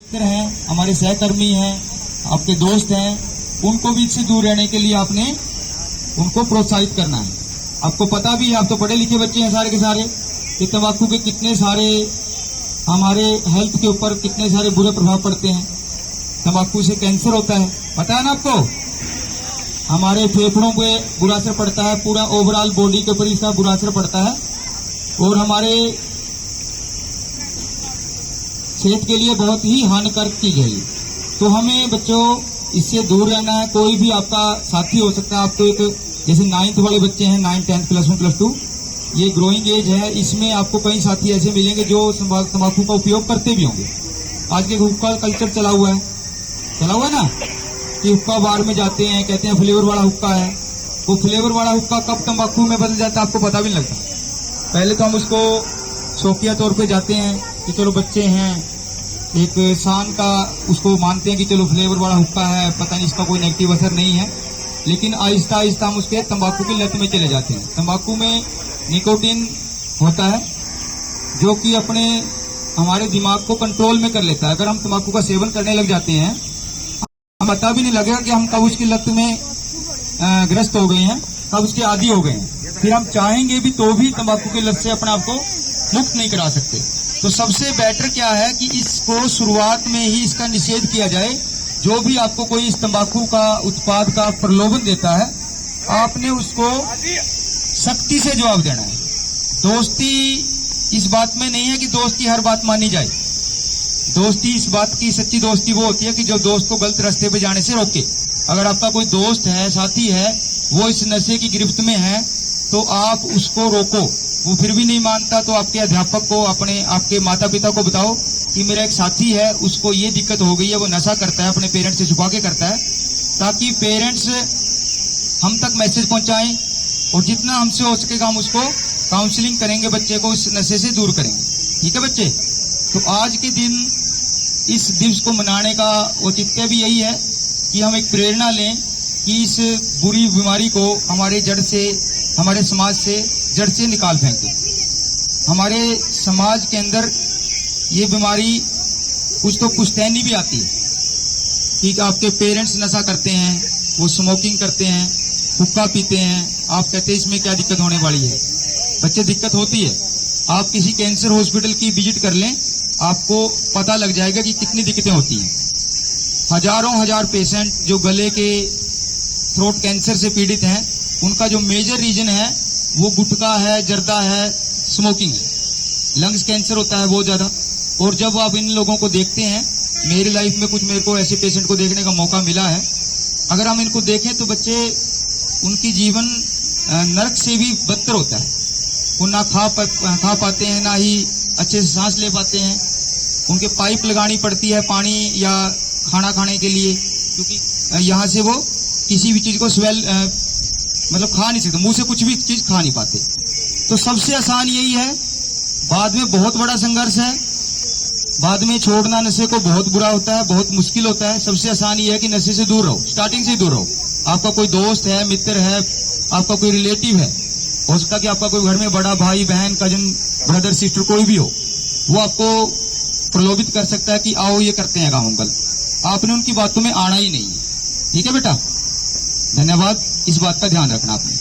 मित्र हैं, हमारे सहकर्मी हैं, आपके दोस्त हैं, उनको भी इससे दूर रहने के लिए आपने उनको प्रोत्साहित करना है। आपको पता भी है, आप तो पढ़े लिखे बच्चे हैं सारे के सारे, कि तंबाकू के कितने सारे हमारे हेल्थ के ऊपर कितने सारे बुरे प्रभाव पड़ते हैं। तंबाकू से कैंसर होता है, पता है ना आपको। हमारे फेफड़ों पे बुरा असर पड़ता है, पूरा ओवरऑल बॉडी के ऊपर इसका बुरा असर पड़ता है और हमारे सेहत के लिए बहुत ही हानिकारक चीज है ये। तो हमें बच्चों इससे दूर रहना है। कोई भी आपका साथी हो सकता है, आपको एक जैसे 9th वाले बच्चे हैं, 9, 10, +1, +2, ये ग्रोइंग एज है, इसमें आपको कई साथी ऐसे मिलेंगे जो तंबाकू का उपयोग करते भी होंगे। आज के हुक्का कल्चर चला हुआ है ना, कि हुक्का बार में जाते हैं, कहते हैं फ्लेवर वाला हुक्का है। वो फ्लेवर वाला हुक्का कब तंबाकू में बदल जाता है आपको पता भी नहीं लगता। पहले तो हम उसको शौकिया तौर पे जाते हैं कि चलो बच्चे हैं, एक शान का उसको मानते हैं कि चलो फ्लेवर वाला हुक्का है, पता नहीं इसका कोई नेगेटिव असर नहीं है। लेकिन आहिस्ता आहिस्ता हम उसके तंबाकू की लत में चले जाते हैं। तंबाकू में निकोटीन होता है जो कि अपने हमारे दिमाग को कंट्रोल में कर लेता है। अगर हम तंबाकू का सेवन करने लग जाते हैं, हमें पता भी नहीं लगेगा कि हम कब उसकी लत में ग्रस्त हो गए हैं, कब उसके आदी हो गए हैं। फिर हम चाहेंगे भी तो भी तंबाकू की लत से अपने आप को मुक्त नहीं करा सकते। तो सबसे बेटर क्या है कि इसको शुरुआत में ही इसका निषेध किया जाए। जो भी आपको कोई इस तंबाकू का उत्पाद का प्रलोभन देता है, आपने उसको सख्ती से जवाब देना है। दोस्ती इस बात में नहीं है कि दोस्त की हर बात मानी जाए। दोस्ती इस बात की सच्ची दोस्ती वो होती है कि जो दोस्त को गलत रास्ते पे जाने से रोके। अगर आपका कोई दोस्त है, साथी है, वो इस नशे की गिरफ्त में है, तो आप उसको रोको। वो फिर भी नहीं मानता तो आपके अध्यापक को, आपके माता पिता को बताओ कि मेरा एक साथी है, उसको ये दिक्कत हो गई है, वो नशा करता है, अपने पेरेंट्स से छुपा के करता है, ताकि पेरेंट्स हम तक मैसेज पहुंचाएं और जितना हमसे हो सकेगा हम उसको काउंसलिंग करेंगे, बच्चे को इस नशे से दूर करेंगे। ठीक है बच्चे। तो आज के दिन इस दिवस को मनाने का औचित्य भी यही है कि हम एक प्रेरणा लें कि इस बुरी बीमारी को हमारे जड़ से, हमारे समाज से जड़ से निकाल फेंके। हमारे समाज के अंदर ये बीमारी कुछ तो पुश्तैनी भी आती है कि आपके पेरेंट्स नशा करते हैं, वो स्मोकिंग करते हैं, हुक्का पीते हैं, आप कहते हैं इसमें क्या दिक्कत होने वाली है। बच्चे दिक्कत होती है। आप किसी कैंसर हॉस्पिटल की विजिट कर लें, आपको पता लग जाएगा कि कितनी दिक्कतें होती हैं। हजार पेशेंट जो गले के थ्रोट कैंसर से पीड़ित हैं, उनका जो मेजर रीजन है वो गुटखा है, जर्दा है, स्मोकिंग है। लंग्स कैंसर होता है बहुत ज्यादा। और जब आप इन लोगों को देखते हैं, मेरी लाइफ में कुछ मेरे को ऐसे पेशेंट को देखने का मौका मिला है, अगर हम इनको देखें तो बच्चे, उनकी जीवन नरक से भी बदतर होता है। वो ना खा पाते हैं, ना ही अच्छे से सांस ले पाते हैं। उनके पाइप लगानी पड़ती है पानी या खाना खाने के लिए, क्योंकि यहाँ से वो किसी भी चीज को मतलब खा नहीं सकते, मुंह से कुछ भी चीज खा नहीं पाते। तो सबसे आसान यही है। बाद में बहुत बड़ा संघर्ष है, बाद में छोड़ना नशे को बहुत बुरा होता है, बहुत मुश्किल होता है। सबसे आसान ये है कि नशे से दूर रहो, स्टार्टिंग से दूर रहो। आपका कोई दोस्त है, मित्र है, आपका कोई रिलेटिव है, हो सकता है कि आपका कोई घर में बड़ा भाई बहन, कजन, ब्रदर, सिस्टर कोई भी हो, वो आपको प्रलोभित कर सकता है कि आओ ये करते हैं काम अंकल। आपने उनकी बातों में आना ही नहीं है। ठीक है बेटा, धन्यवाद। इस बात का ध्यान रखना आपने।